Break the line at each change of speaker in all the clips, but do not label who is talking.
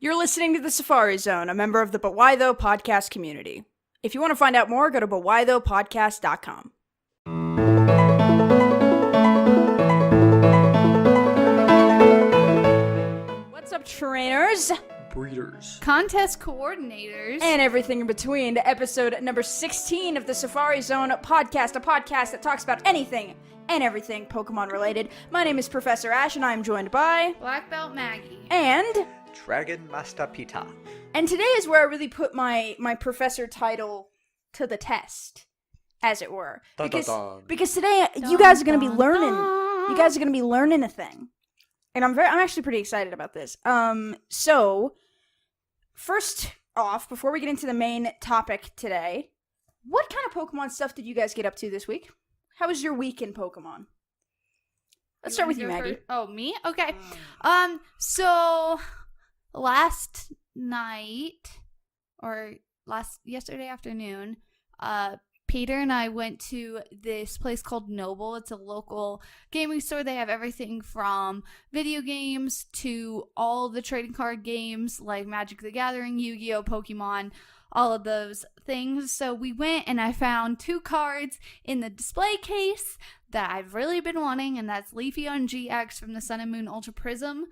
You're listening to The Safari Zone, a member of the But Why Though podcast community. If you want to find out more, go to butwhythoughpodcast.com. What's up, trainers?
Breeders.
Contest coordinators.
And everything in between to episode number 16 of the Safari Zone podcast, a podcast that talks about anything and everything Pokemon related. My name is Professor Ash, and I am joined by...
Black Belt Maggie.
And...
Dragon Master Pita.
And today is where I really put my professor title to the test, as it were. Because today you guys are going to be learning. You guys are going to be learning a thing. And I'm actually pretty excited about this. So first off, before we get into the main topic today, what kind of Pokemon stuff did you guys get up to this week? How was your week in Pokemon? Let's start with you, Maggie.
Oh, me? Okay. So last night, or yesterday afternoon, Peter and I went to this place called Noble. It's a local gaming store. They have everything from video games to all the trading card games like Magic the Gathering, Yu-Gi-Oh!, Pokemon, all of those things. So we went and I found 2 cards in the display case that I've really been wanting, and that's Leafeon GX from the Sun and Moon Ultra Prism.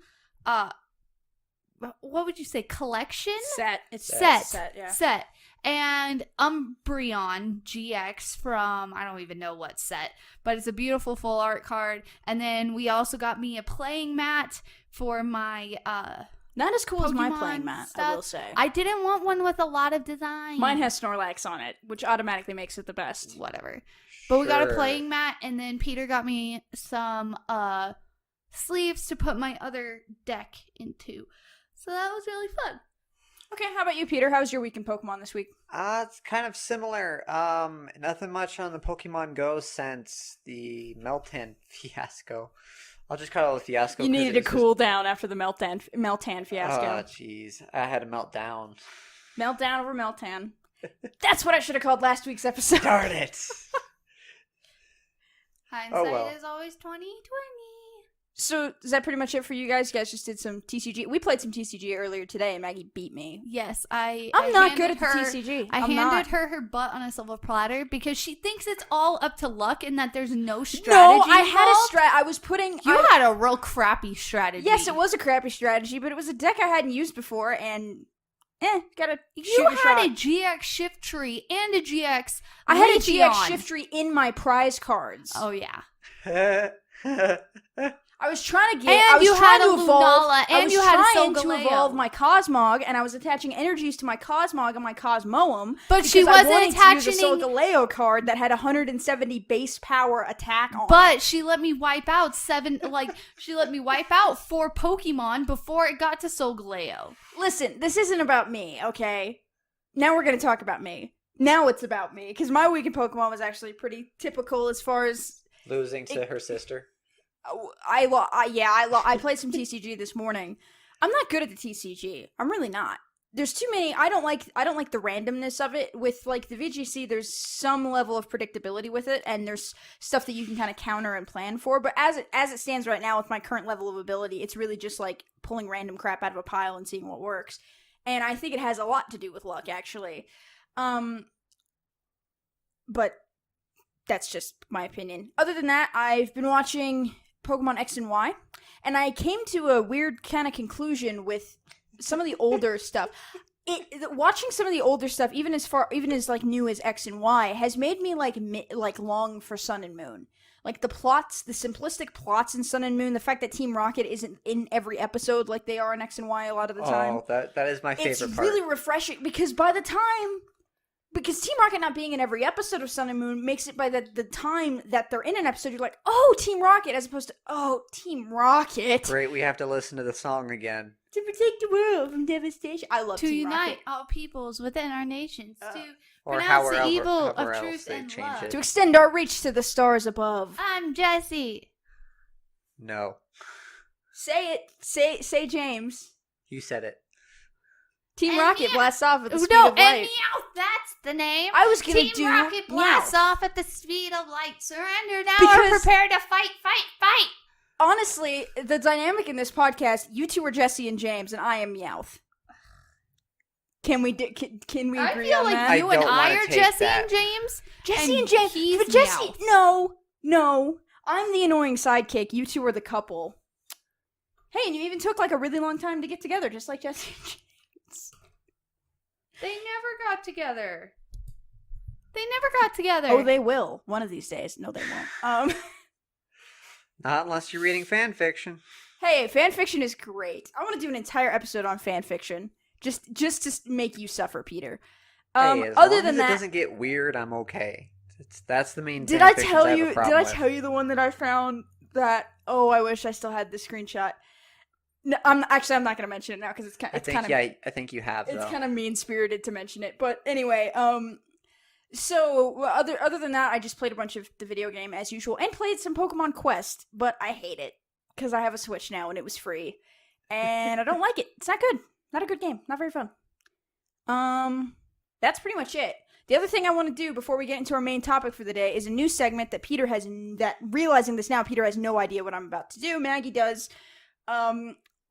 What would you say? Collection?
Set. It's
set.
Yeah.
Set. And Umbreon GX from, I don't even know what set, but it's a beautiful full art card. And then we also got me a playing mat for my
not as cool as my
Pokemon
playing mat,
stuff.
I will say.
I didn't want one with a lot of design.
Mine has Snorlax on it, which automatically makes it the best.
Whatever. But we got a playing mat, and then Peter got me some sleeves to put my other deck into. So that was really fun.
Okay, how about you, Peter? How was your week in Pokemon this week?
It's kind of similar. Nothing much on the Pokemon Go since the Meltan fiasco. I'll just call it a fiasco.
You needed to cool down after the Meltan fiasco.
Oh, jeez. I had a meltdown.
Meltdown over Meltan. That's what I should have called last week's episode.
Darn it.
Hindsight is always 20/20.
So, is that pretty much it for you guys? You guys just did some TCG. We played some TCG earlier today, and Maggie beat me.
Yes,
I'm not good at the TCG.
I handed her butt on a silver platter because she thinks it's all up to luck and that there's no strategy.
No, I had a I was putting...
You had a real crappy strategy.
Yes, it was a crappy strategy, but it was a deck I hadn't used before, and... gotta shoot
You
a shot.
had a GX Shift Tree and a GX
I had a
Leafeon.
GX Shift Tree in my prize cards.
Oh, yeah.
I was trying to get...
And
I was
you
trying
had
to
a
evolve,
Lunala, and
I was
you had a
trying to
Solgaleo.
evolve my Cosmog, and I was attaching energies to my Cosmog and my Cosmoem.
But she
because
wasn't
I wanted to use
attaching...
a Solgaleo card that had 170 base power attack on it.
But she let me wipe out 4 Pokemon before it got to Solgaleo.
Listen, this isn't about me, okay? Now we're going to talk about me. Now it's about me, because my week in Pokemon was actually pretty typical as far as...
Losing to her sister.
I played some TCG this morning. I'm not good at the TCG. I'm really not. There's too many. I don't like the randomness of it. With like the VGC, there's some level of predictability with it, and there's stuff that you can kind of counter and plan for. But as it stands right now, with my current level of ability, it's really just like pulling random crap out of a pile and seeing what works. And I think it has a lot to do with luck, actually. But that's just my opinion. Other than that, I've been watching Pokemon X and Y, and I came to a weird kind of conclusion with some of the older stuff. Watching some of the older stuff, even as like new as X and Y, has made me like long for Sun and Moon. Like the plots, the simplistic plots in Sun and Moon, the fact that Team Rocket isn't in every episode like they are in X and Y a lot of the time.
Oh, that is my favorite part.
It's really refreshing because because Team Rocket not being in every episode of Sun and Moon makes it by the time that they're in an episode, you're like, oh, Team Rocket, as opposed to, oh, Team Rocket.
Great, we have to listen to the song again.
To protect the world from devastation. I love Team Rocket.
To unite all peoples within our nations. To
Or
pronounce the evil
however
of truth and love.
it.
To extend our reach to the stars above.
I'm Jessie.
No.
Say it. Say James.
You said it.
Team
And
Rocket
Meow.
blasts off at the speed
No,
of
and
light.
Meow, that's the name.
I was gonna
Team
do
Rocket blasts
Meow.
off at the speed of light. Surrender now
Because-
or prepare to fight, fight, fight.
Honestly, the dynamic in this podcast, you two are Jesse and James, and I am Meowth. Can we can we
I
agree
feel
on
like
that?
you and
don't
I
wanna
are
take
Jesse
that.
and James.
Jesse
and
and James,
he's
but Jesse,
Meowth.
no, I'm the annoying sidekick. You two are the couple. Hey, and you even took like a really long time to get together, just like Jesse and James.
They never got together. They never got together.
Oh, they will one of these days. No, they won't.
Not unless you're reading fan fiction.
Hey, fan fiction is great. I want to do an entire episode on fan fiction, just to make you suffer, Peter.
Hey, as
Other
long
than
as
that,
it doesn't get weird, I'm okay. That's the main.
did
fan
I
fictions
tell
have a
you? Did
problem
I
with.
tell you the one that I found that? Oh, I wish I still had the screenshot. No, I'm not going to mention it now because
I think you have.
It's
though.
kind of mean spirited to mention it, but anyway, so other than that, I just played a bunch of the video game as usual and played some Pokemon Quest, but I hate it because I have a Switch now and it was free, and I don't like it. It's not good. Not a good game. Not very fun. That's pretty much it. The other thing I want to do before we get into our main topic for the day is a new segment that Peter has. That realizing this now, Peter has no idea what I'm about to do. Maggie does.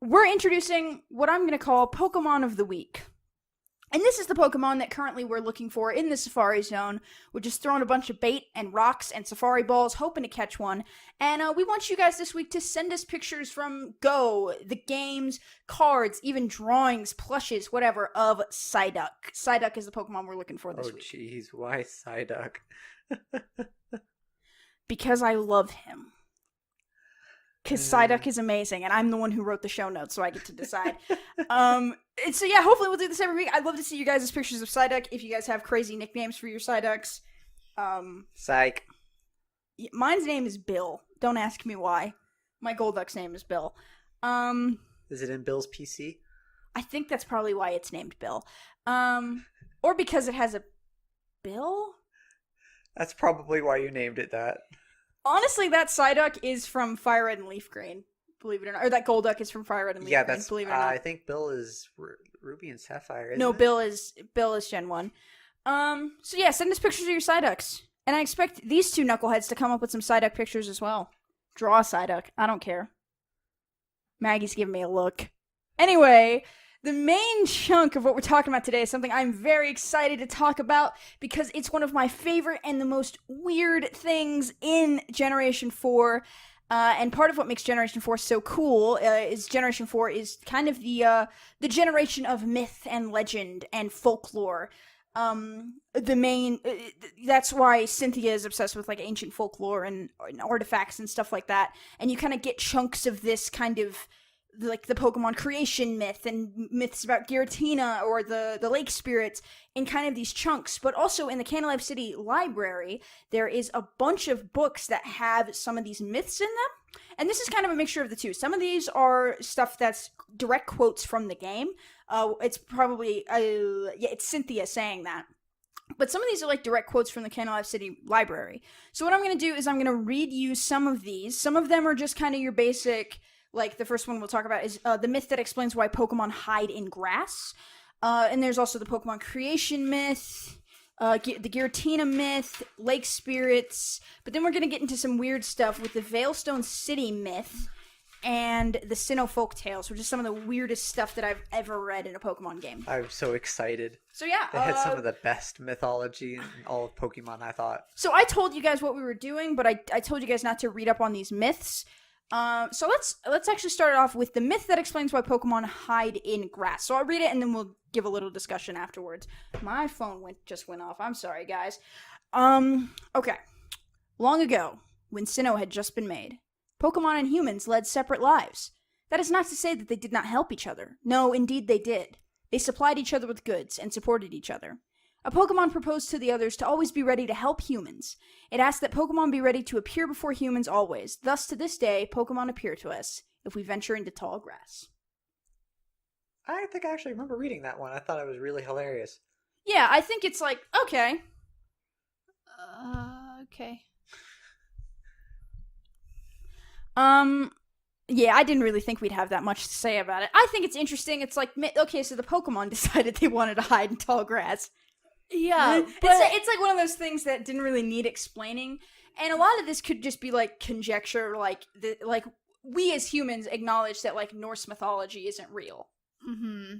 We're introducing what I'm going to call Pokemon of the Week. And this is the Pokemon that currently we're looking for in the Safari Zone. We're just throwing a bunch of bait and rocks and Safari balls, hoping to catch one. And we want you guys this week to send us pictures from Go, the games, cards, even drawings, plushes, whatever, of Psyduck. Psyduck is the Pokemon we're looking for this week.
Oh, jeez. Why Psyduck?
Because I love him. Because Psyduck is amazing, and I'm the one who wrote the show notes, so I get to decide. And so yeah, hopefully we'll do this every week. I'd love to see you guys' pictures of Psyduck, if you guys have crazy nicknames for your Psyducks.
Psych.
Mine's name is Bill. Don't ask me why. My Golduck's name is Bill.
Is it in Bill's PC?
I think that's probably why it's named Bill. Or because it has a Bill?
That's probably why you named it that.
Honestly, that Psyduck is from Fire Red and Leaf Green, believe it or not. Or that Golduck is from Fire Red and Leaf Green, believe it or not.
I think Bill is Ruby and Sapphire, isn't
No,
it?
Bill is Gen 1. So yeah, send us pictures of your Psyducks. And I expect these two knuckleheads to come up with some Psyduck pictures as well. Draw a Psyduck. I don't care. Maggie's giving me a look. Anyway, the main chunk of what we're talking about today is something I'm very excited to talk about because it's one of my favorite and the most weird things in Generation 4. And part of what makes Generation 4 so cool is Generation 4 is kind of the generation of myth and legend and folklore. That's why Cynthia is obsessed with like ancient folklore and artifacts and stuff like that. And you kind of get chunks of this kind of like the Pokemon creation myth and myths about Giratina or the lake spirits in kind of these chunks. But also in the Canalave City Library, there is a bunch of books that have some of these myths in them. And this is kind of a mixture of the two. Some of these are stuff that's direct quotes from the game. It's probably, it's Cynthia saying that. But some of these are like direct quotes from the Canalave City Library. So what I'm going to do is I'm going to read you some of these. Some of them are just kind of your basic, like the first one we'll talk about is the myth that explains why Pokemon hide in grass. And there's also the Pokemon creation myth, the Giratina myth, lake spirits. But then we're going to get into some weird stuff with the Veilstone City myth and the Sinnoh folk tales, which is some of the weirdest stuff that I've ever read in a Pokemon game.
I'm so excited.
So yeah.
They had some of the best mythology in all of Pokemon, I thought.
So I told you guys what we were doing, but I told you guys not to read up on these myths. So let's actually start off with the myth that explains why Pokemon hide in grass. So I'll read it and then we'll give a little discussion afterwards. My phone just went off. I'm sorry, guys. Okay. Long ago, when Sinnoh had just been made, Pokemon and humans led separate lives. That is not to say that they did not help each other. No, indeed they did. They supplied each other with goods and supported each other. A Pokemon proposed to the others to always be ready to help humans. It asked that Pokemon be ready to appear before humans always. Thus, to this day, Pokemon appear to us if we venture into tall grass.
I think I actually remember reading that one. I thought it was really hilarious.
Yeah, I think it's like, okay.
Okay.
Yeah, I didn't really think we'd have that much to say about it. I think it's interesting. It's like, okay, so the Pokemon decided they wanted to hide in tall grass.
Yeah,
it's like one of those things that didn't really need explaining, and a lot of this could just be like conjecture, like we as humans acknowledge that like Norse mythology isn't real.
Mm-hmm.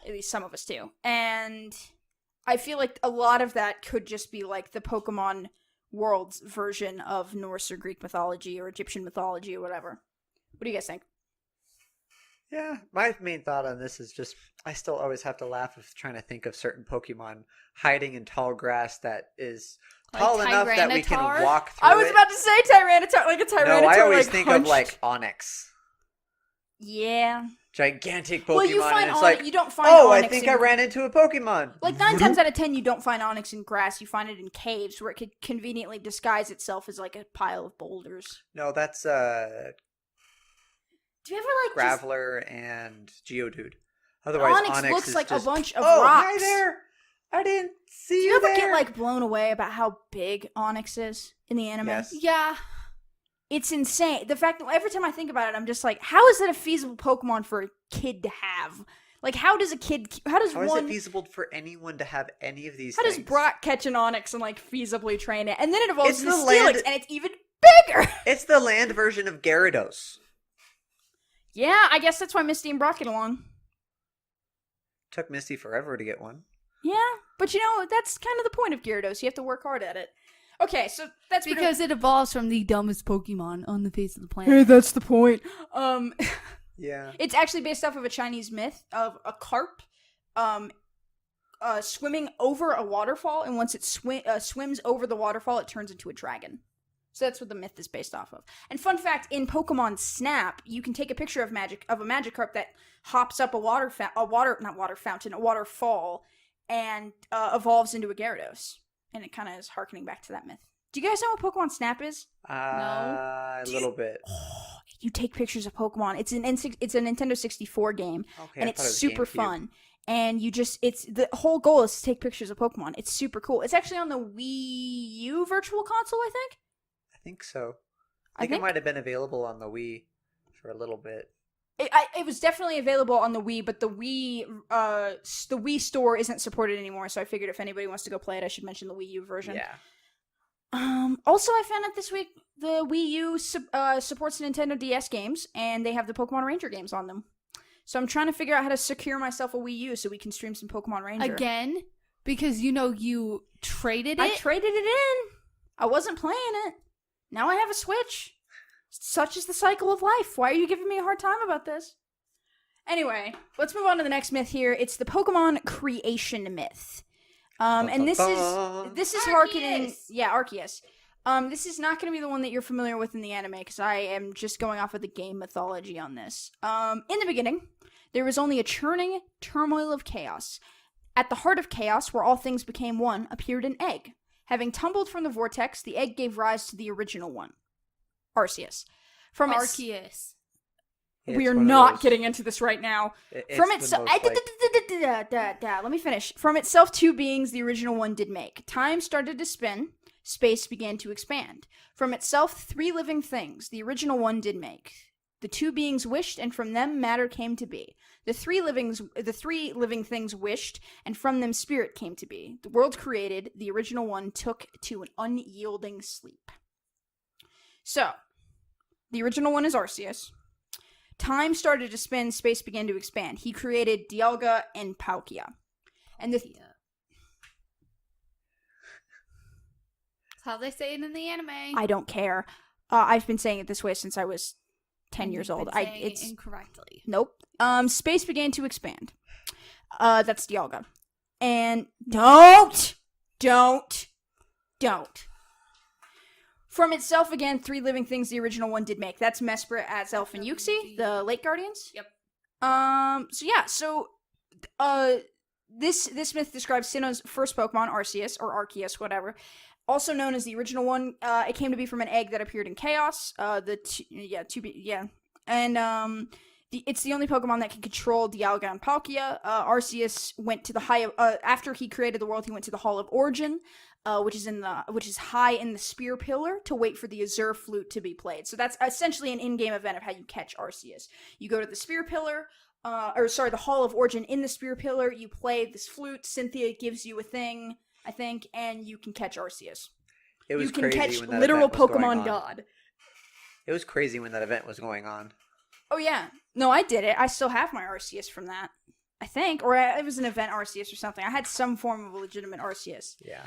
At least some of us do. And I feel like a lot of that could just be like the Pokemon world's version of Norse or Greek mythology or Egyptian mythology or whatever. What do you guys think?
Yeah, my main thought on this is just I still always have to laugh of trying to think of certain Pokemon hiding in tall grass that is tall enough that we can
Tyranitar?
walk through
I was about to say Tyranitar, like a Tyranitar.
No, I always
like,
think
hunched.
of like Onyx.
Yeah.
Gigantic Pokemon.
Well, you find
and it's
you don't find
oh,
Onyx
I think
in,
I ran into a Pokemon.
Like 9 times out of 10, you don't find Onyx in grass. You find it in caves where it could conveniently disguise itself as like a pile of boulders.
No, that's
Do you ever like
Graveler and Geodude. Otherwise,
Onyx looks
is
like
just,
a bunch of
oh,
rocks.
hi there. I didn't see
Do
you
you ever
there.
get like blown away about how big Onyx is in the anime?
Yes.
Yeah.
It's insane. The fact that every time I think about it, I'm just like, how is that a feasible Pokemon for a kid to have? Like, how does
How is it feasible for anyone to have any of these
How
things?
does Brock catch an Onyx and like feasibly train it? And then it evolves
It's
into
the
Steelix,
land-
and it's even bigger.
It's the land version of Gyarados.
Yeah, I guess that's why Misty and Brock get along.
Took Misty forever to get one.
Yeah, but you know, that's kind of the point of Gyarados. You have to work hard at it. Okay, so that's
Because it evolves from the dumbest Pokemon on the face of the planet.
Hey, that's the point.
Yeah.
It's actually based off of a Chinese myth of a carp swimming over a waterfall, and once it swims over the waterfall, it turns into a dragon. So that's what the myth is based off of. And fun fact, in Pokemon Snap, you can take a picture of a Magikarp that hops up a waterfall, and evolves into a Gyarados. And it kind of is harkening back to that myth. Do you guys know what Pokemon Snap is?
A little bit.
You take pictures of Pokemon. It's a Nintendo 64 game,
Okay,
and
I
it's
thought it was
super
GameCube.
fun. And the whole goal is to take pictures of Pokemon. It's super cool. It's actually on the Wii U Virtual Console, I think.
I think so. I think it might have been available on the Wii for a little bit.
It was definitely available on the Wii, but the Wii store isn't supported anymore. So I figured if anybody wants to go play it, I should mention the Wii U version.
Yeah.
Also, I found out this week the Wii U supports Nintendo DS games, and they have the Pokemon Ranger games on them. So I'm trying to figure out how to secure myself a Wii U so we can stream some Pokemon Ranger.
Again? Because you traded it?
I traded it in. I wasn't playing it. Now I have a Switch. Such is the cycle of life. Why are you giving me a hard time about this? Anyway, let's move on to the next myth here. It's the Pokemon creation myth. And this is harkening. Yeah, Arceus. This is not going to be the one that you're familiar with in the anime, because I am just going off of the game mythology on this. In the beginning, there was only a churning turmoil of chaos. At the heart of chaos, where all things became one, appeared an egg. Having tumbled from the vortex, the egg gave rise to the original one, Arceus.
Arceus.
We are not getting into this right now. From itself, let me finish. From itself, two beings the original one did make. Time started to spin. Space began to expand. From itself, three living things the original one did make. The two beings wished, and from them matter came to be. The three living things wished, and from them spirit came to be. The world created, the original one took to an unyielding sleep. So, the original one is Arceus. Time started to spin, space began to expand. He created Dialga and Palkia. And That's
how they say it in the anime.
I don't care. I've been saying it this way since I was 10 years old.
It's incorrectly.
Nope. Space began to expand. That's Dialga. And don't. From itself, again, three living things the original one did make. That's Mesprit, Azelf, and Uxie, the Lake Guardians.
Yep.
This myth describes Sinnoh's first Pokemon, Arceus, or Arceus, whatever. Also known as the original one. It came to be from an egg that appeared in Chaos. It's the only Pokemon that can control Dialga and Palkia. Arceus went to the after he created the world, he went to the Hall of Origin, which is high in the Spear Pillar, to wait for the Azure Flute to be played. So that's essentially an in-game event of how you catch Arceus. You go to the Spear Pillar, the Hall of Origin. In the Spear Pillar, you play this flute. Cynthia gives you a thing, I think, and you can catch Arceus.
It was
you can
crazy
catch
when that
literal
event was going
Pokemon
on.
God.
It was crazy when that event was going on.
Oh yeah, no, I did it. I still have my Arceus from that. I think, or it was an event Arceus or something. I had some form of a legitimate Arceus.
Yeah.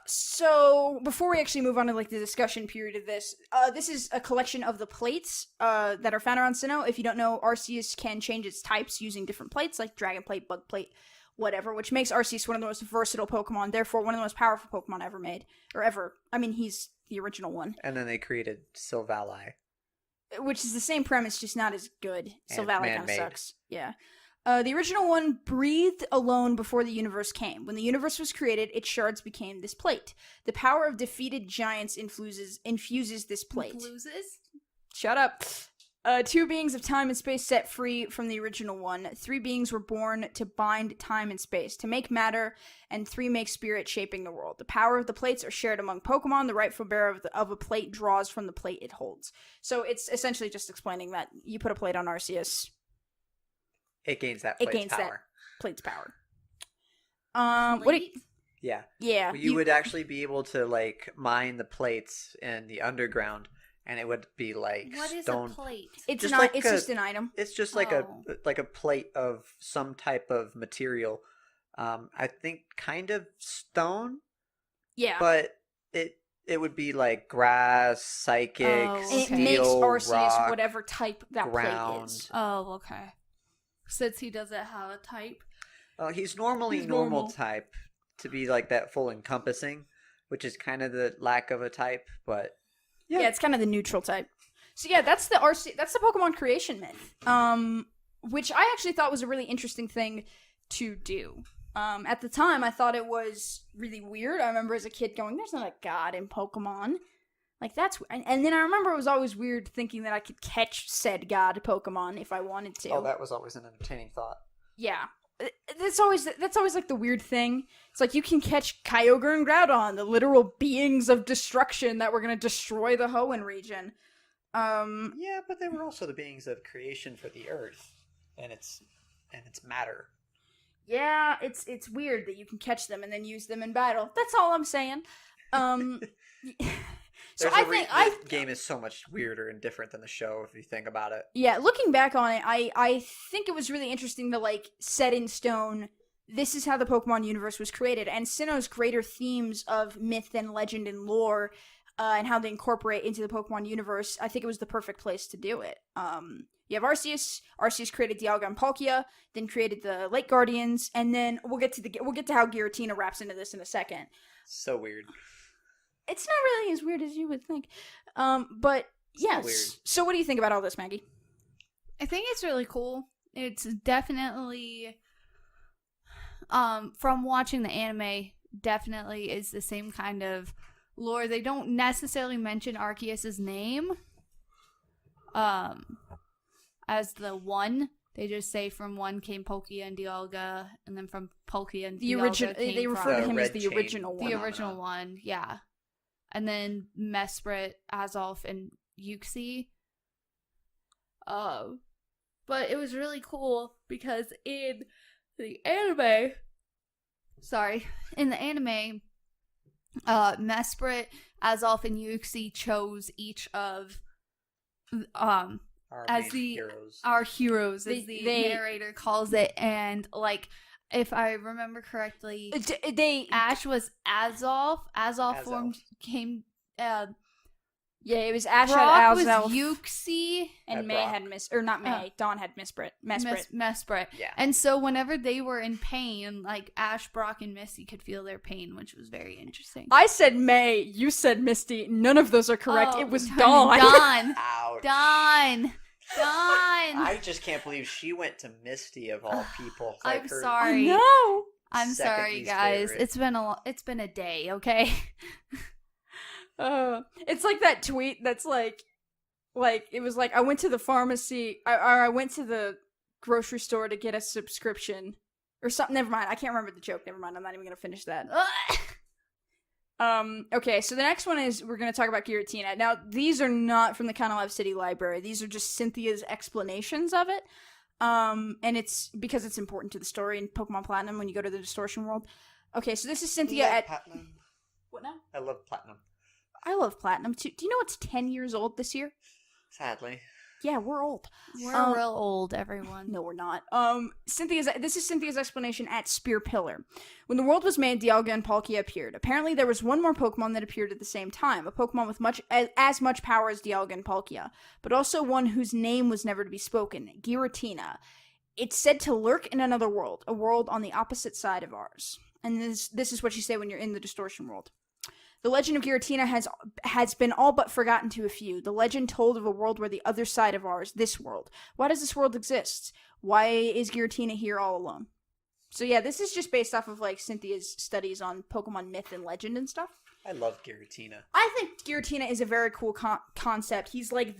So, before we actually move on to, like, the discussion period of this is a collection of the plates that are found around Sinnoh. If you don't know, Arceus can change its types using different plates, like Dragon Plate, Bug Plate, whatever, which makes Arceus one of the most versatile Pokemon, therefore one of the most powerful Pokemon ever made. Or ever. I mean, he's the original one.
And then they created Silvally.
Which is the same premise, just not as good. Silvally kind of sucks. Yeah. The original one breathed alone before the universe came. When the universe was created, its shards became this plate. The power of defeated giants infuses this plate.
Infuses?
Shut up. 2 beings of time and space set free from the original one. 3 beings were born to bind time and space, to make matter, and 3 make spirit, shaping the world. The power of the plates are shared among Pokemon. The rightful bearer of a plate draws from the plate it holds. So it's essentially just explaining that you put a plate on Arceus.
It gains that plate's power.
That plate's power.
Plate?
What do you...
Yeah.
Yeah.
Well, you would actually be able to, like, mine the plates in the underground, and it would be like
what
stone.
Is a plate?
It's
just
not.
like
It's just an item.
It's just like a plate of some type of material. I think kind of stone.
Yeah.
But it would be like grass, psychic,
It
steel,
makes Arceus
rock,
whatever type that
ground.
plate is.
Oh, okay. Since he doesn't have a type.
He's normally normal type to be like that full encompassing, which is kind of the lack of a type, but
yeah, it's kind of the neutral type. So yeah, that's the Pokemon creation myth. Which I actually thought was a really interesting thing to do. At the time, I thought it was really weird. I remember as a kid going, "There's not a god in Pokemon." Like, that's... And then I remember it was always weird thinking that I could catch said god Pokemon if I wanted to.
Oh, that was always an entertaining thought.
Yeah. That's always like the weird thing. It's like you can catch Kyogre and Groudon, the literal beings of destruction that were going to destroy the Hoenn region.
Yeah, but they were also the beings of creation for the Earth and its matter.
Yeah, it's weird that you can catch them and then use them in battle. That's all I'm saying. So
the game is so much weirder and different than the show if you think about it.
Yeah, looking back on it, I think it was really interesting to, like, set in stone, this is how the Pokemon universe was created, and Sinnoh's greater themes of myth and legend and lore, and how they incorporate into the Pokemon universe, I think it was the perfect place to do it. You have Arceus. Arceus created Dialga and Palkia, then created the Lake Guardians, and then we'll get to how Giratina wraps into this in a second.
So weird.
It's not really as weird as you would think. But yes.
Weird.
So what do you think about all this, Maggie?
I think it's really cool. It's definitely, from watching the anime, definitely is the same kind of lore. They don't necessarily mention Arceus' name as the one. They just say from one came Palkia and Dialga, and then from Palkia and Dialga
they refer to him as the original one.
The original one, yeah. And then Mesprit, Azelf, and Uxie. But it was really cool because in the anime, Mesprit, Azelf, and Uxie chose each of
our
heroes, as the narrator calls it, and like, if I remember correctly, Ash was Azelf. Azelf came.
Yeah, it was Ash
Brock
had
was
Azelf,
Uxie,
and May had Dawn had Mesprit.
Mesprit.
Yeah.
And so whenever they were in pain, like Ash, Brock, and Misty could feel their pain, which was very interesting.
I said May, you said Misty. None of those are correct.
Oh,
it was
Dawn.
Ouch.
Dawn.
I just can't believe she went to Misty of all people. Like
I'm sorry.
No.
I'm
second
sorry,
least
guys.
favorite.
It's been a day, okay?
It's like that tweet that's like it was like I went to the pharmacy or I went to the grocery store to get a subscription or something. Never mind. I can't remember the joke. Never mind. I'm not even gonna finish that. Okay, so the next one is we're gonna talk about Giratina. Now, these are not from the Canalave City Libray. These are just Cynthia's explanations of it. And it's because it's important to the story in Pokemon Platinum when you go to the Distortion World. Okay, so this is Cynthia at
Platinum.
What now?
I love Platinum.
I love Platinum too. Do you know it's 10 years old this year?
Sadly.
Yeah, we're old.
We're real old, everyone.
No, we're not. This is Cynthia's explanation at Spear Pillar. When the world was made, Dialga and Palkia appeared. Apparently, there was one more Pokemon that appeared at the same time, a Pokemon with as much power as Dialga and Palkia, but also one whose name was never to be spoken, Giratina. It's said to lurk in another world, a world on the opposite side of ours. And this is what you say when you're in the distortion world. The legend of Giratina has been all but forgotten to a few. The legend told of a world where the other side of ours, this world. Why does this world exist? Why is Giratina here all alone? So yeah, this is just based off of like Cynthia's studies on Pokemon myth and legend and stuff.
I love Giratina.
I think Giratina is a very cool concept. He's like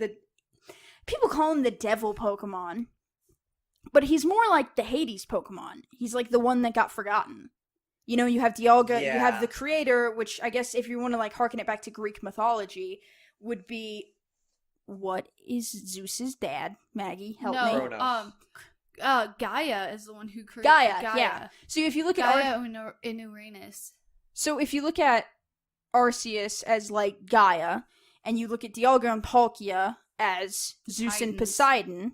people call him the devil Pokemon. But he's more like the Hades Pokemon. He's like the one that got forgotten. You know, you have Dialga, you have the creator, which I guess if you want to like harken it back to Greek mythology, would be, what is Zeus's dad? Maggie, help me.
Kronos.
Gaia is the one who created
Gaia. Yeah. So if you look
at in Uranus.
So if you look at Arceus as like Gaia, and you look at Dialga and Palkia as Zeus and Poseidon.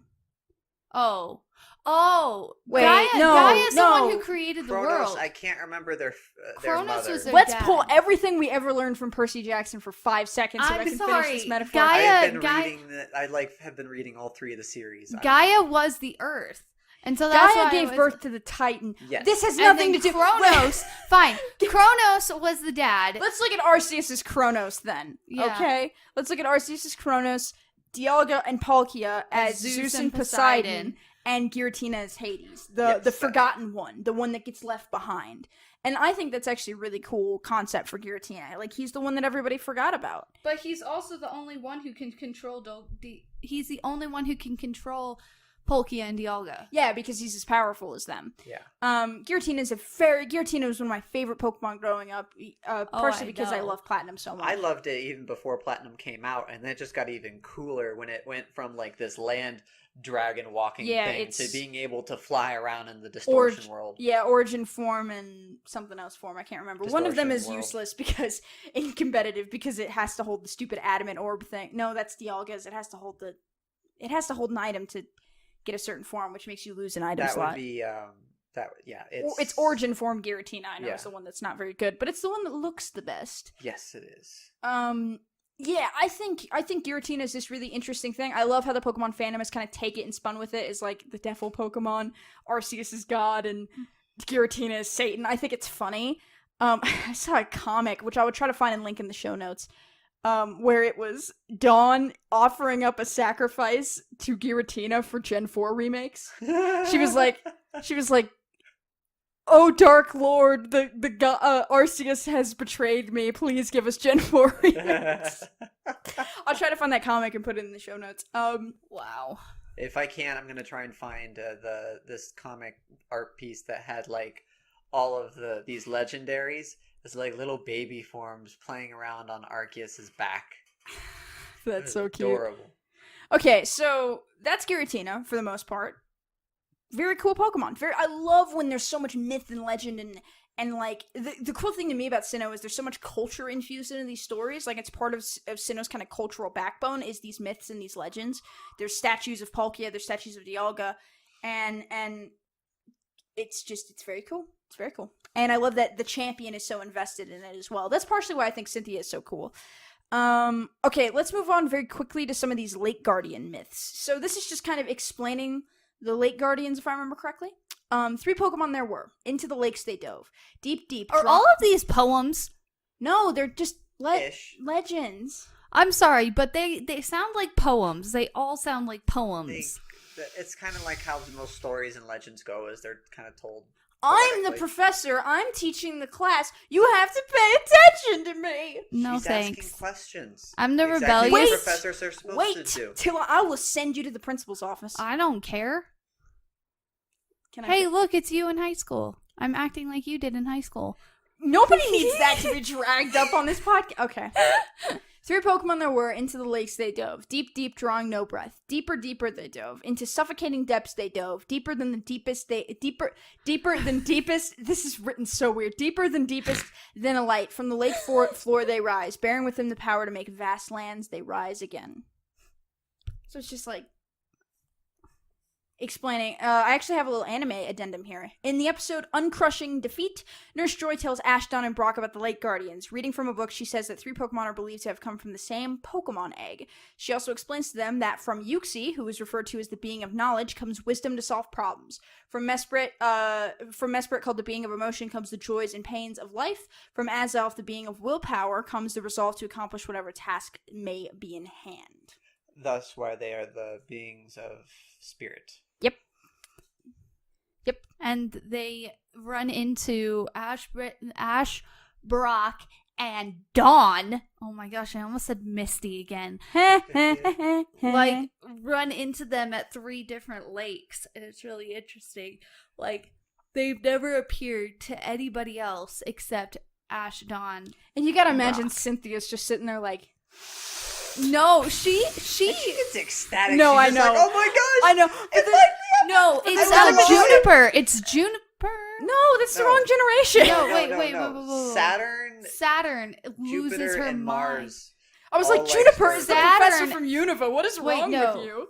Wait, Gaia's the one who created the world.
I can't remember their
Kronos
mother.
was their
Let's
dad.
pull everything we ever learned from Percy Jackson for 5 seconds so I can finish this metaphor.
I have been reading all 3 of the series.
Gaia was the Earth. And so that's
Gaia
why
gave birth to the Titan.
Yes.
This has nothing to do with
Kronos. Fine. Kronos was the dad.
Let's look at Arceus' Kronos then.
Yeah.
Okay? Let's look at Arceus' Kronos, Dialga and Palkia as Zeus and Poseidon, and Giratina as Hades, the forgotten one, the one that gets left behind. And I think that's actually a really cool concept for Giratina. Like, he's the one that everybody forgot about.
But he's also the only one who can control he's the only one who can control Palkia and Dialga.
Yeah, because he's as powerful as them.
Yeah.
Giratina was one of my favorite Pokemon growing up, partially because I love Platinum so much.
I loved it even before Platinum came out, and then it just got even cooler when it went from like this land dragon walking thing to being able to fly around in the distortion world.
Yeah, origin form and something else form. I can't remember. One of them is useless because in competitive because it has to hold the stupid adamant orb thing. No, that's Dialga's. It has to hold an item to get a certain form, which makes you lose an item slot.
That would be
it's origin form Giratina. I know it's the one that's not very good, but it's the one that looks the best.
Yes, it is.
Yeah, I think Giratina is this really interesting thing. I love how the Pokemon fandom has kind of take it and spun with it as like the devil Pokemon, Arceus is God, and Giratina is Satan. I think it's funny. I saw a comic, which I would try to find and link in the show notes, where it was Dawn offering up a sacrifice to Giratina for Gen 4 remakes. She was like, "Oh, Dark Lord, the Arceus has betrayed me. Please give us Gen 4 remakes." I'll try to find that comic and put it in the show notes. Wow.
If I can, I'm gonna try and find this comic art piece that had like all of these legendaries. It's like little baby forms playing around on Arceus's back.
That's so cute.
Adorable.
Okay, so that's Giratina for the most part. Very cool Pokemon. I love when there's so much myth and legend and like the cool thing to me about Sinnoh is there's so much culture infused into these stories. Like it's part of Sinnoh's kind of cultural backbone is these myths and these legends. There's statues of Palkia, there's statues of Dialga, and it's very cool. It's very cool. And I love that the champion is so invested in it as well. That's partially why I think Cynthia is so cool. Okay, let's move on very quickly to some of these Lake Guardian myths. So this is just kind of explaining the Lake Guardians, if I remember correctly. 3 Pokemon there were. Into the lakes they dove. Deep, deep.
Are all of these poems?
No, they're just legends.
I'm sorry, but they sound like poems. They all sound like poems.
It's kind of like how most stories and legends go, is they're kind of told.
I'm the professor. I'm teaching the class. You have to pay attention to me.
No,
She's
thanks.
asking questions.
I'm the
exactly
rebellious.
what professors are supposed to do.
Till I will send you to the principal's office.
I don't care.
Hey,
look, it's you in high school. I'm acting like you did in high school.
Nobody needs that to be dragged up on this podcast. Okay. 3 Pokemon there were. Into the lakes they dove. Deep, deep, drawing no breath. Deeper, deeper they dove. Into suffocating depths they dove. Deeper than the deepest deeper than deepest. This is written so weird. Deeper than deepest than a light. From the lake floor they rise. Bearing with them the power to make vast lands, they rise again. So it's just like explaining. I actually have a little anime addendum here. In the episode Uncrushing Defeat, Nurse Joy tells Ash, Dawn, and Brock about the Lake Guardians. Reading from a book, she says that 3 Pokemon are believed to have come from the same Pokemon egg. She also explains to them that from Yuxi, who is referred to as the being of knowledge, comes wisdom to solve problems. From Mesprit, called the being of emotion, comes the joys and pains of life. From Azelf, the being of willpower, comes the resolve to accomplish whatever task may be in hand.
Thus why they are the beings of spirit.
Yep.
And they run into Ash, Brock, and Dawn. Oh my gosh, I almost said Misty again. Like, run into them at 3 different lakes. And it's really interesting. Like, they've never appeared to anybody else except Ash, Dawn.
And you gotta
and
imagine
Brock.
Cynthia's just sitting there like...
No, she
And she gets ecstatic.
No,
She's
I
just
know.
Like, oh my gosh!
I know.
It's like
No,
I
it's
love it.
Juniper. It's Juniper.
No, that's the
No.
wrong generation.
No, wait. Saturn loses
Jupiter,
her
and
mind.
Mars.
I was
all
like, Juniper is the professor
Saturn.
from Unova. What is wrong
no.
with you?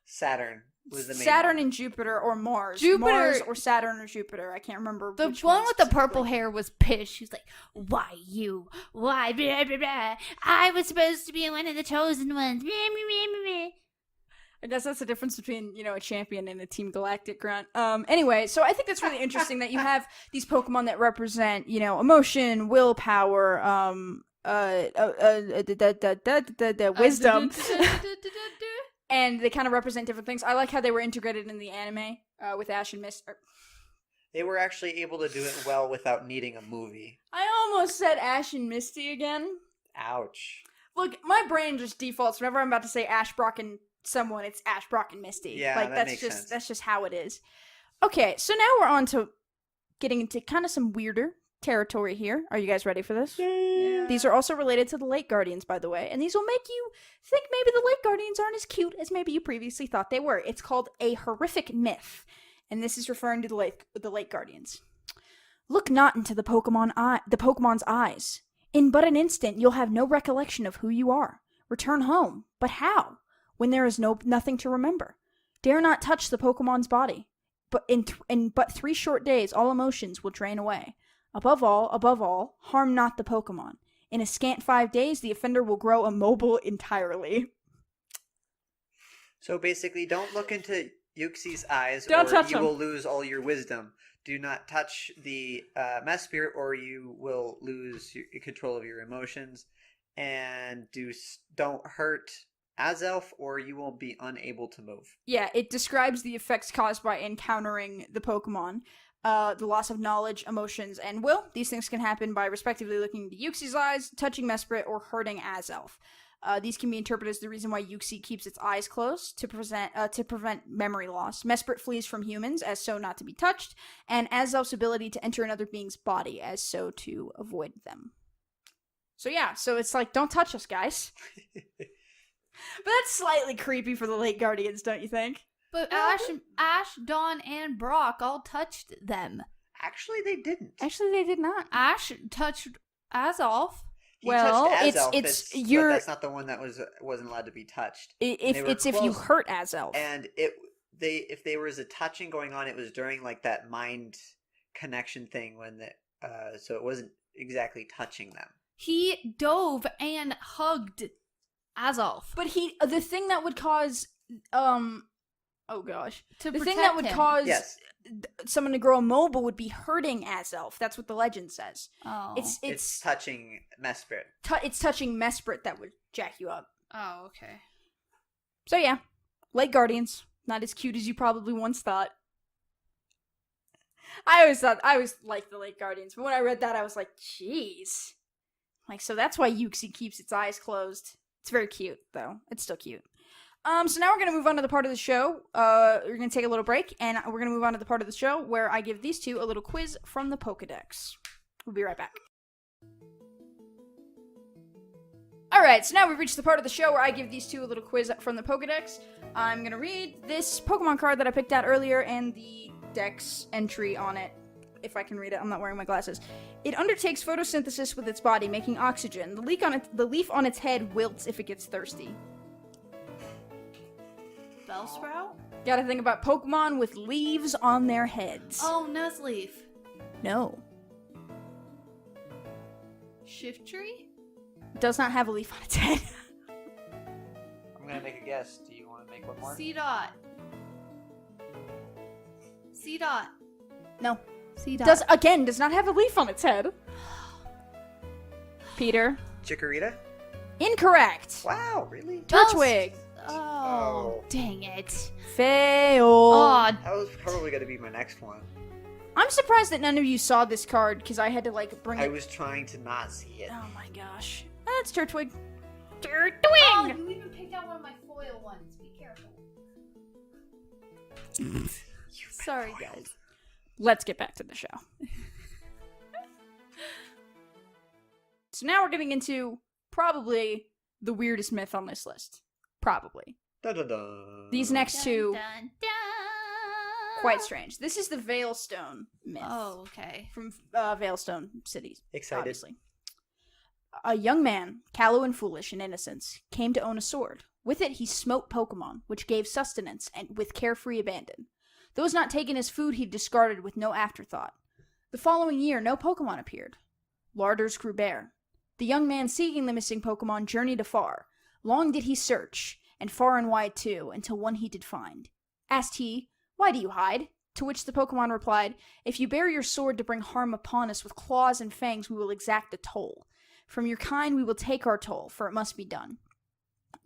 Saturn was the main
Saturn
one.
and Jupiter or Mars.
Jupiter-
Mars or Saturn or Jupiter. I can't remember
The
which
one with the
specifically.
purple hair was pissed. She was like, "Why you? Why blah blah blah? I was supposed to be one of the chosen ones." Blah, blah, blah, blah.
I guess that's the difference between, a champion and a Team Galactic grunt. Anyway, so I think that's really interesting that you have these Pokemon that represent, emotion, willpower, wisdom. And they kind of represent different things. I like how they were integrated in the anime with Ash and Mist.
They were actually able to do it well without needing a movie.
I almost said Ash and Misty again.
Ouch.
Look, my brain just defaults whenever I'm about to say Ash, Brock, and someone, it's Ash, Brock, and Misty.
Yeah,
like
that makes sense.
That's just how it is. Okay, so now we're on to getting into kind of some weirder territory here. Are you guys ready for this?
Yeah.
These are also related to the Lake Guardians, by the way, and these will make you think maybe the Lake Guardians aren't as cute as maybe you previously thought they were. It's called a horrific myth, and this is referring to the Lake Guardians. Look not into the Pokemon's eyes. In but an instant, you'll have no recollection of who you are. Return home, but how? When there is nothing to remember. Dare not touch the Pokemon's body. But in but 3 short days, all emotions will drain away. Above all, harm not the Pokemon. In a scant 5 days, the offender will grow immobile entirely.
So basically, don't look into Yuxi's eyes
Don't
or
touch
you
him.
will lose all your wisdom. Do not touch the Mess Spirit or you will lose control of your emotions. And don't hurt Azelf or you will be unable to move.
Yeah, it describes the effects caused by encountering the Pokemon. The loss of knowledge, emotions, and will. These things can happen by respectively looking into Yuxi's eyes, touching Mesprit, or hurting Azelf. These can be interpreted as the reason why Yuxi keeps its eyes closed to prevent memory loss. Mesprit flees from humans as so not to be touched, and Azelf's ability to enter another being's body as so to avoid them. So yeah, so it's like, don't touch us, guys. But that's slightly creepy for the Lake Guardians, don't you think?
But Ash, Dawn, and Brock all touched them.
Actually, they didn't.
Actually, they did not.
Ash touched Azelf.
He
Well,
touched Azelf,
it's
but
your-
that's not the one that wasn't allowed to be touched.
If
They were
if you
close.
hurt Azelf.
And if there was a touching going on, it was during like that mind connection thing so it wasn't exactly touching them.
He dove and hugged Azelf.
But the thing that would cause, oh gosh,
To
the thing
protect
that would
him.
cause
Yes,
someone to grow immobile would be hurting Azelf. That's what the legend says.
Oh.
it's touching Mess Spirit.
It's touching Mesprit that would jack you up.
Oh, okay.
So yeah, Lake Guardians, not as cute as you probably once thought. I always liked the Lake Guardians, but when I read that, I was like, jeez. Like, so that's why Yuxi keeps its eyes closed. It's very cute, though. It's still cute. So now we're going to move on to the part of the show. We're going to take a little break, and we're going to move on to the part of the show where I give these two a little quiz from the Pokedex. We'll be right back. Alright, so now we've reached the part of the show where I give these two a little quiz from the Pokedex. I'm going to read this Pokemon card that I picked out earlier and the Dex entry on it. If I can read it, I'm not wearing my glasses. It undertakes photosynthesis with its body, making oxygen. The leaf on its head wilts if it gets thirsty.
Bellsprout?
Gotta think about Pokemon with leaves on their heads.
Oh, Nuzleaf.
No.
Shiftry?
Does not have a leaf on its head.
I'm gonna make a guess. Do you want to make one more?
C-Dot. C-Dot.
No.
C-Dot.
Does not have a leaf on its head. Peter.
Chikorita?
Incorrect.
Wow, really?
Turtwig.
Oh, dang it.
Fail.
Oh,
That was probably gonna be my next one.
I'm surprised that none of you saw this card because I had to bring
I
it.
was trying to not see it.
Oh my gosh. That's Turtwig.
Oh,
Turtwig.
you even picked out one of my foil ones. Be careful. Sorry, guys.
Let's get back to the show. So now we're getting into probably the weirdest myth on this list. Probably.
Dun, dun, dun.
These next two,
Dun, dun.
quite strange. This is the Veilstone myth.
Oh, okay.
From Veilstone City,
Excited.
obviously. A young man, callow and foolish in innocence, came to own a sword. With it, he smote Pokemon, which gave sustenance and with carefree abandon. Those not taken as food he discarded with no afterthought. The following year, no Pokemon appeared. Larders grew bare. The young man seeking the missing Pokemon journeyed afar. Long did he search, and far and wide too, until one he did find. Asked he, "Why do you hide?" To which the Pokemon replied, "If you bear your sword to bring harm upon us with claws and fangs, we will exact a toll. From your kind we will take our toll, for it must be done.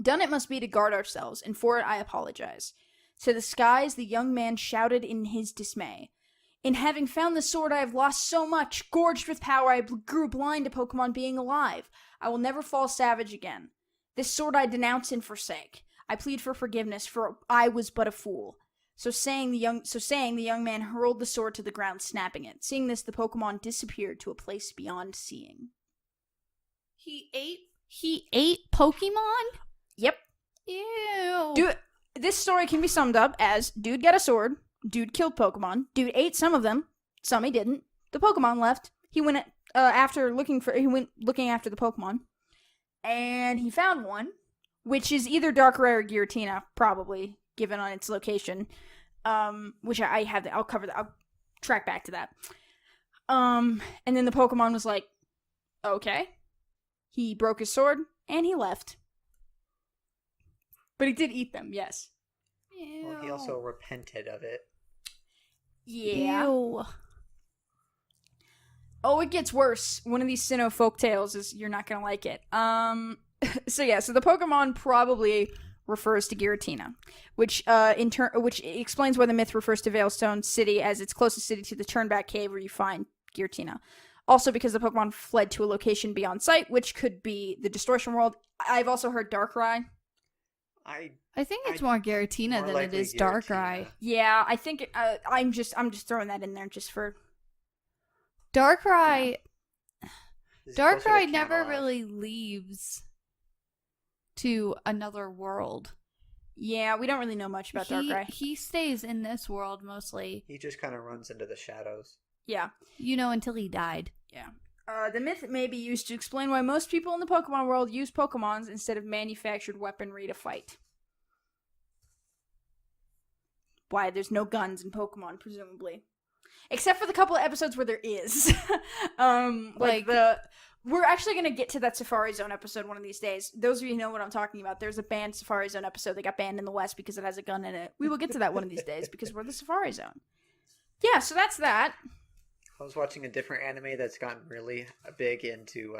Done it must be to guard ourselves, and for it I apologize." To the skies the young man shouted in his dismay. "In having found the sword I have lost so much. Gorged with power I grew blind to Pokemon being alive. I will never fall savage again. This sword I denounce and forsake. I plead for forgiveness, for I was but a fool." So saying, the young man hurled the sword to the ground, snapping it. Seeing this, the Pokemon disappeared to a place beyond seeing.
He ate Pokemon?
Yep.
Ew.
This story can be summed up as: dude got a sword, dude killed Pokemon, dude ate some of them, some he didn't. The Pokemon left. He went looking after the Pokemon, and he found one, which is either Darkrai or Giratina, probably given on its location. Which I have. I'll cover that. I'll track back to that. And then the Pokemon was like, "Okay." He broke his sword and he left. But he did eat them, yes.
Ew.
Well, he also repented of it.
Yeah.
Ew.
Oh, it gets worse. One of these Sinnoh folktales is you're not gonna like it. So the Pokemon probably refers to Giratina, which explains why the myth refers to Veilstone City as its closest city to the Turnback Cave where you find Giratina. Also because the Pokemon fled to a location beyond sight, which could be the Distortion World. I've also heard Darkrai.
I think it's more Giratina than it is Darkrai.
Yeah, I think I'm just throwing that in there just for
Darkrai.
This is closer to
Darkrai never
Canalave.
really leaves to another world.
Yeah, we don't really know much about Darkrai.
He stays in this world mostly.
He just kind of runs into the shadows.
Yeah.
Until he died.
Yeah. The myth may be used to explain why most people in the Pokemon world use Pokemons instead of manufactured weaponry to fight. Why there's no guns in Pokemon, presumably. Except for the couple of episodes where there is. We're actually going to get to that Safari Zone episode one of these days. Those of you who know what I'm talking about, there's a banned Safari Zone episode that got banned in the West because it has a gun in it. We will get to that one of these days because we're the Safari Zone. Yeah, so that's that.
I was watching a different anime that's gotten really big into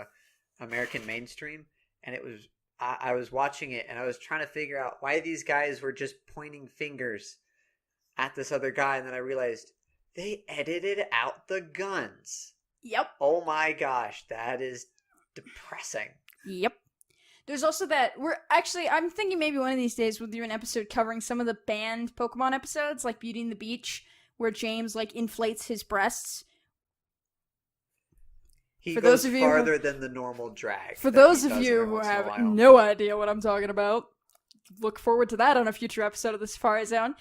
American mainstream, and it was I was watching it and I was trying to figure out why these guys were just pointing fingers at this other guy, and then I realized they edited out the guns.
Yep.
Oh my gosh, that is depressing.
Yep. There's also that I'm thinking maybe one of these days we'll do an episode covering some of the banned Pokemon episodes, like Beauty and the Beach, where James inflates his breasts.
He
For
goes
those of you
farther than the normal drag.
For
that
those
he
of
does
you
every
who
once in a
have
while.
no idea what I'm talking about, look forward to that on a future episode of the Safari Zone.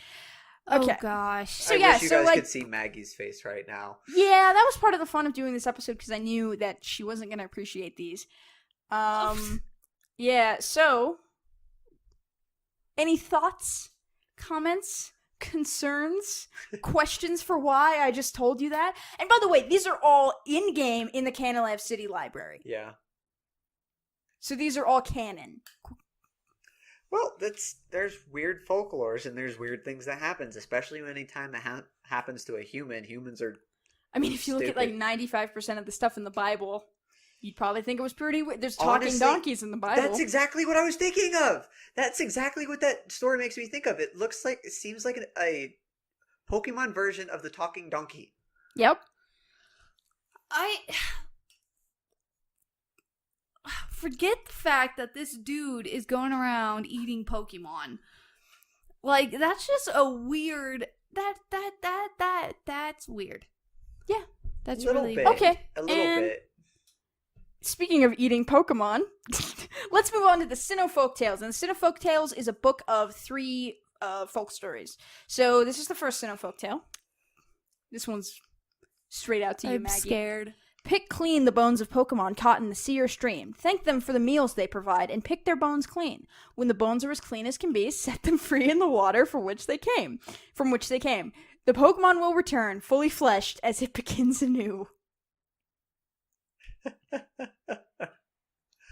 Okay.
Oh gosh.
So
I
yeah,
wish you
so
guys could see Maggie's face right now.
Yeah, that was part of the fun of doing this episode because I knew that she wasn't going to appreciate these. Yeah, so any thoughts comments, concerns, questions for why I just told you that. And by the way, these are all in-game in the Canalave City Library.
Yeah.
So these are all canon.
Well, there's weird folklores and there's weird things that happens, especially when any time that happens to a human. Humans are
I mean, if you look at like 95% of the stuff in the Bible, you'd probably think it was pretty weird. There's talking donkeys in the Bible.
That's exactly what I was thinking of. That's exactly what that story makes me think of. It seems like a Pokemon version of the talking donkey.
Yep.
Forget the fact that this dude is going around eating Pokemon. Like, that's just a weird... That's weird.
Yeah.
That's
a
really...
bit.
Okay.
A little bit.
Speaking of eating Pokemon, let's move on to the Sinnoh Folktales. And the Sinnoh Folktales is a book of 3 folk stories. So this is the first Sinnoh Folktale. This one's straight out to you,
I'm
Maggie.
scared.
Pick clean the bones of Pokemon caught in the sea or stream. Thank them for the meals they provide, and pick their bones clean. When the bones are as clean as can be, set them free in the water from which they came. The Pokemon will return, fully fleshed, as it begins anew.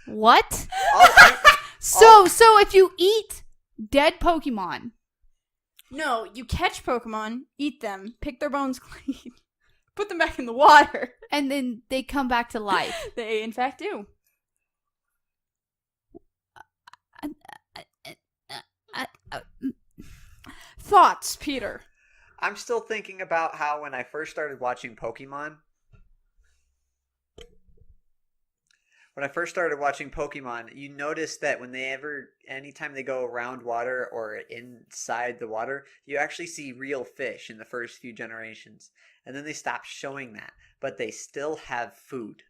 What?
Oh,
So if you eat dead Pokemon...
No, you catch Pokemon, eat them, pick their bones clean, put them back in the water.
And then they come back to life.
They, in fact, do. Thoughts, Peter?
I'm still thinking about how when I first started watching Pokemon, you notice that anytime they go around water or inside the water, you actually see real fish in the first few generations. And then they stop showing that. But they still have food.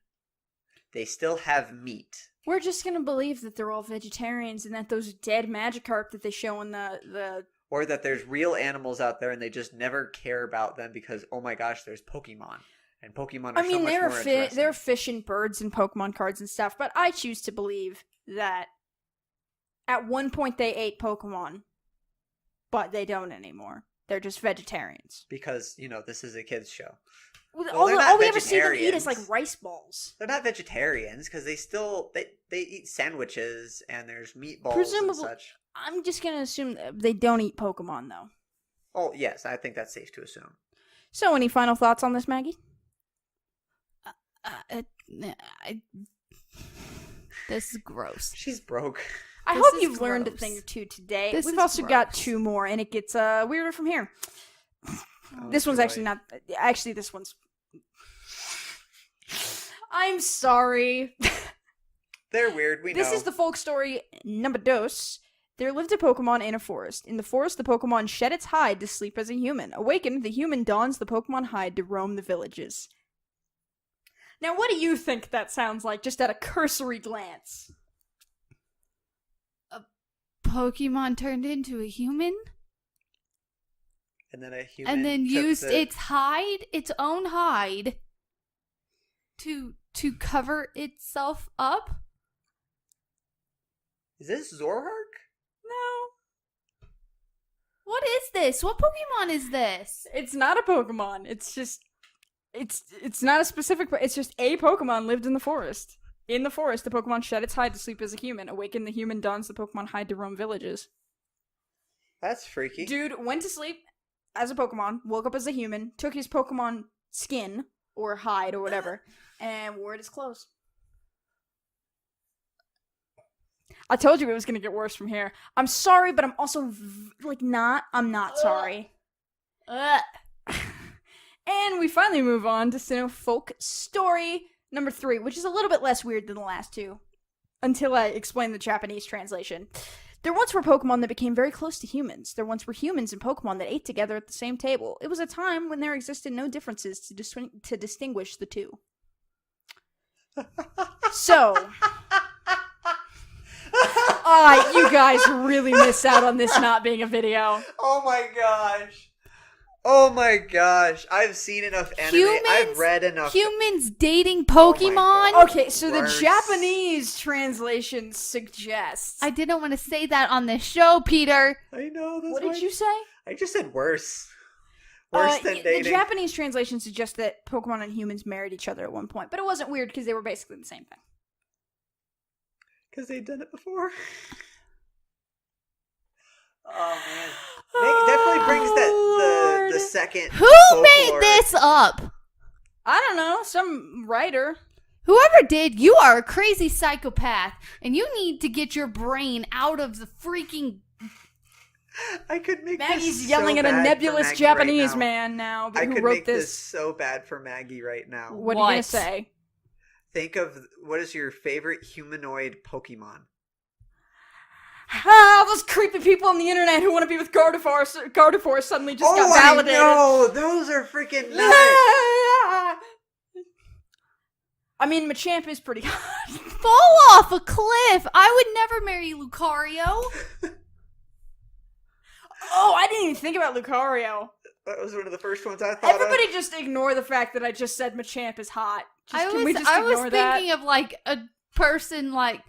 They still have meat.
We're just gonna believe that they're all vegetarians and that those dead Magikarp that they show in the...
Or that there's real animals out there and they just never care about them because, oh my gosh, there's Pokemon. And Pokemon are so much more interesting.
There are fish and birds and Pokemon cards and stuff, but I choose to believe that at one point they ate Pokemon, but they don't anymore. They're just vegetarians.
Because, this is a kid's show.
All we ever see them eat is like rice balls.
They're not vegetarians because they eat sandwiches and there's meatballs
Presumably,
and such.
I'm just going to assume that they don't eat Pokemon, though.
Oh, yes, I think that's safe to assume.
So, any final thoughts on this, Maggie?
This is gross.
She's broke.
I hope you've learned a thing or two today. We've also got 2 more, and it gets weirder from here. This one's actually not... Actually, this one's... I'm sorry.
They're weird, we know.
This is the folk story number 2. There lived a Pokemon in a forest. In the forest, the Pokemon shed its hide to sleep as a human. Awakened, the human dons the Pokemon hide to roam the villages. Now, what do you think that sounds like, just at a cursory glance?
A Pokemon turned into a human?
And then a human
and then used its own hide, to cover itself up?
Is this Zorhark?
No.
What is this? What Pokemon is this?
It's not a Pokemon. It's just... It's not a specific... It's just a Pokemon lived in the forest. In the forest, the Pokemon shed its hide to sleep as a human. Awakened, the human dons the Pokemon hide to roam villages.
That's freaky.
Dude went to sleep as a Pokemon, woke up as a human, took his Pokemon skin, or hide, or whatever, and wore it as clothes. I told you it was going to get worse from here. I'm sorry, but I'm also, I'm not sorry. And we finally move on to Sinnoh Folk Story number 3, which is a little bit less weird than the last 2, until I explain the Japanese translation. There once were Pokemon that became very close to humans. There once were humans and Pokemon that ate together at the same table. It was a time when there existed no differences to distinguish the two. So... you guys really miss out on this not being a video.
Oh my gosh. Oh my gosh! I've seen enough anime. I've read enough.
Humans dating
Oh
Pokemon.
my God.
Okay, so
Worse.
the Japanese translation suggests.
I didn't want to say that on the show, Peter.
I know. That's
What
why
did you say?
I just said worse. Worse than dating.
The Japanese translation suggests that Pokemon and humans married each other at one point, but it wasn't weird because they were basically the same thing.
Because they'd done it before. Oh man, it definitely brings the second.
Who made
folklore-
this up?
I don't know, some writer.
Whoever did, you are a crazy psychopath, and you need to get your brain out of the freaking...
I could make
Maggie's
this
yelling
so
at a
bad
nebulous
for Maggie
Japanese
right now.
man now
I
who
could
wrote
make this so bad for Maggie right now.
What are you gonna say?
Think of what is your favorite humanoid Pokemon?
Those creepy people on the internet who want to be with Gardevoir suddenly just got validated.
Oh, I know! Those are freaking nuts!
I mean, Machamp is pretty hot.
Fall off a cliff! I would never marry Lucario.
Oh, I didn't even think about Lucario.
That was one of the first ones I thought
Everybody just ignore the fact that I just said Machamp is hot. Can we just
I
ignore
was
that?
thinking of, like, a person, like,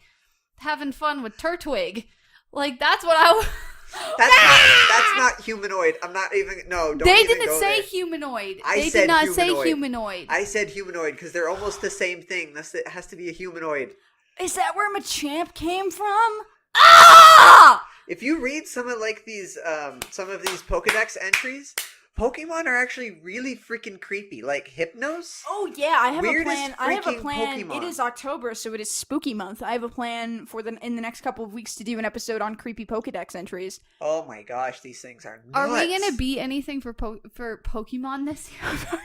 having fun with Turtwig. Like, that's what I was...
That's not humanoid. I'm not even... No, don't
They
even
didn't
go
say
there.
humanoid.
I
They
said
did not
humanoid.
say humanoid.
I said humanoid because they're almost the same thing. It has to be a humanoid.
Is that where Machamp came from? Ah!
If you read some of these Pokedex entries, Pokemon are actually really freaking creepy. Like Hypnos.
Oh yeah, I have
Weirdest
a plan. I have a
freaking
plan.
Pokemon.
It is October, so it is spooky month. I have a plan for in the next couple of weeks to do an episode on creepy Pokedex entries.
Oh my gosh, these things are nuts.
Are we gonna be anything for Pokemon this year?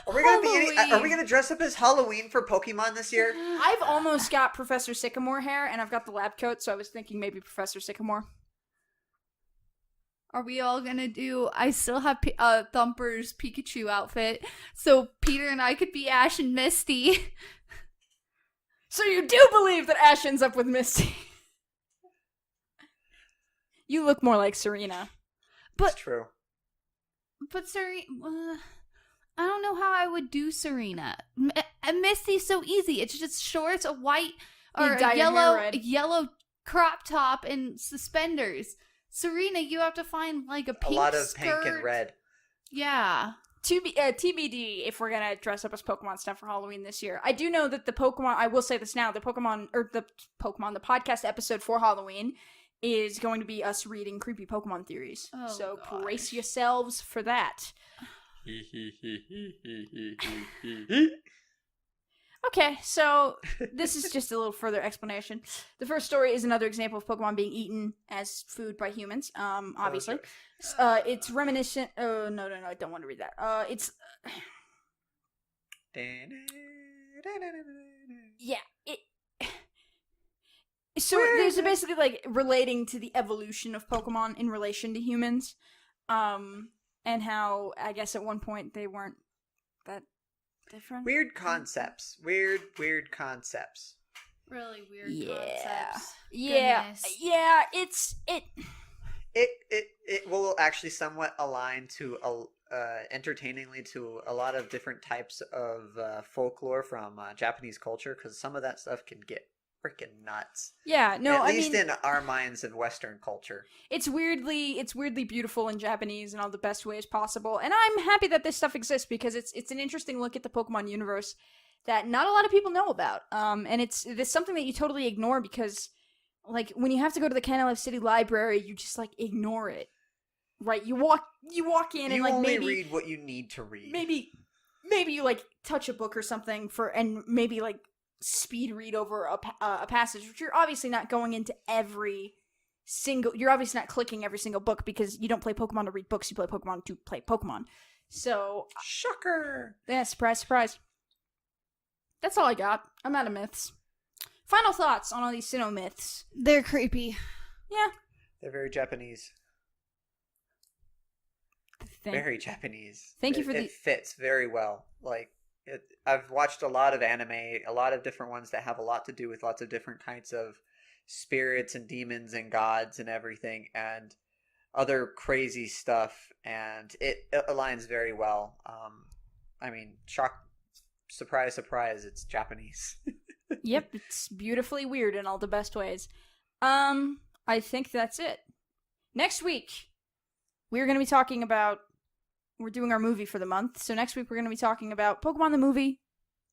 Are we gonna dress up as Halloween for Pokemon this year?
I've almost got Professor Sycamore hair, and I've got the lab coat, so I was thinking maybe Professor Sycamore.
Are we all gonna do... I still have Thumper's Pikachu outfit, so Peter and I could be Ash and Misty.
So you do believe that Ash ends up with Misty? You look more like Serena.
That's true.
But Serena... I don't know how I would do Serena. Misty's so easy. It's just shorts, a white or
dye
a
your hair red.
yellow crop top and suspenders. Serena, you have to find like a pink
A lot of
skirt.
pink and red.
Yeah.
TBD if we're gonna dress up as Pokemon stuff for Halloween this year. I do know that the Pokemon, I will say this now, the podcast episode for Halloween is going to be us reading creepy Pokemon theories.
Oh,
so
gosh.
brace yourselves for that. Okay, so this is just a little further explanation. The first story is another example of Pokemon being eaten as food by humans, obviously. It's reminiscent... Oh, no, I don't want to read that. It's... Yeah, So there's basically, like, relating to the evolution of Pokemon in relation to humans, and how, I guess at one point they weren't that different.
Weird concepts. Weird concepts.
Really weird
concepts.
Goodness.
Yeah,
It will actually somewhat align to entertainingly to a lot of different types of folklore from Japanese culture, because some of that stuff can get freaking nuts.
Yeah, no,
At least in our minds of Western culture.
It's weirdly beautiful in Japanese in all the best ways possible, and I'm happy that this stuff exists because it's an interesting look at the Pokemon universe that not a lot of people know about. And it's something that you totally ignore because, like, when you have to go to the Canalave City Library, you just like ignore it, right? You walk in and like
only
maybe
read what you need to read.
Maybe you like touch a book or something and maybe like speed read over a passage, which you're obviously not going into you're obviously not clicking every single book because you don't play Pokemon to read books, you play Pokemon to play Pokemon. So,
shocker.
Yeah, surprise. That's all I got. I'm out of myths. Final thoughts on all these Sinnoh myths.
They're creepy.
Yeah.
They're very Japanese. Very Japanese.
Thank you for
It fits very well. Like, I've watched a lot of anime, a lot of different ones that have a lot to do with lots of different kinds of spirits and demons and gods and everything. And other crazy stuff, and it aligns very well. I mean, surprise, surprise, it's Japanese.
Yep, it's beautifully weird in all the best ways. I think that's it. Next week, we're going to be talking about, we're doing our movie for the month, so next week we're going to be talking about Pokemon the Movie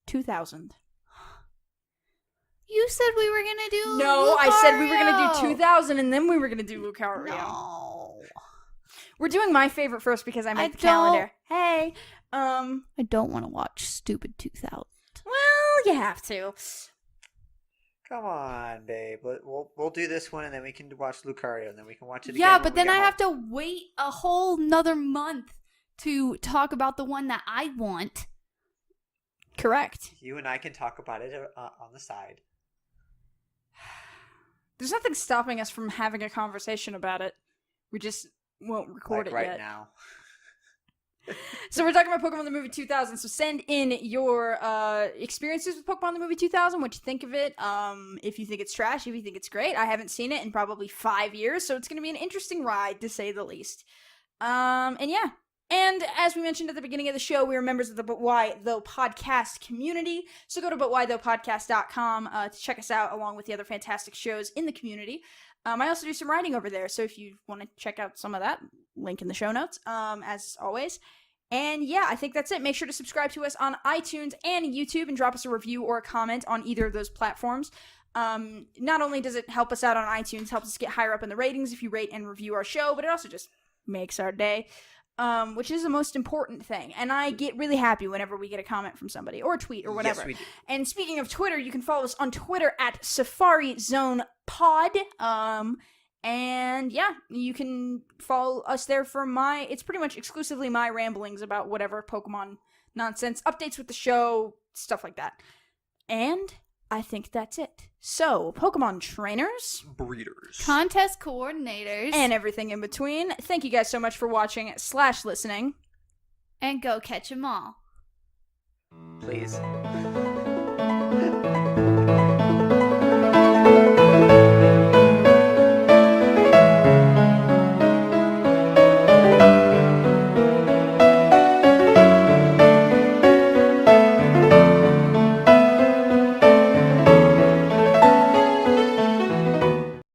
2000.
You said we were going to do
No,
Lucario.
I said we were going to do 2000 and then we were going to do Lucario.
No.
We're doing my favorite first because I made the calendar. Hey.
I don't want to watch stupid 2000.
Well, you have to.
Come on, babe. We'll do this one, and then we can watch Lucario, and then we can watch it again.
Yeah, but then I have to wait a whole nother month to talk about the one that I want.
Correct.
You and I can talk about it on the side.
There's nothing stopping us from having a conversation about it. We just won't record it
right
yet.
now.
So we're talking about Pokemon the Movie 2000. So send in your experiences with Pokemon the Movie 2000. What you think of it. If you think it's trash, if you think it's great. I haven't seen it in probably 5 years, so it's going to be an interesting ride, to say the least. And yeah. And as we mentioned at the beginning of the show, we are members of the But Why Though podcast community. So go to butwhythoughpodcast.com to check us out, along with the other fantastic shows in the community. I also do some writing over there, so if you want to check out some of that, link in the show notes, as always. And yeah, I think that's it. Make sure to subscribe to us on iTunes and YouTube and drop us a review or a comment on either of those platforms. Not only does it help us out on iTunes, helps us get higher up in the ratings if you rate and review our show, but it also just makes our day, which is the most important thing. And I get really happy whenever we get a comment from somebody or a tweet or whatever.
Yes, we do.
And speaking of Twitter, you can follow us on Twitter at Safari Zone Pod. And yeah, you can follow us there for it's pretty much exclusively my ramblings about whatever Pokemon nonsense, updates with the show, stuff like that. And I think that's it. So, Pokemon trainers,
Breeders,
Contest coordinators,
and everything in between, thank you guys so much for watching / listening.
and go catch 'em all.
please.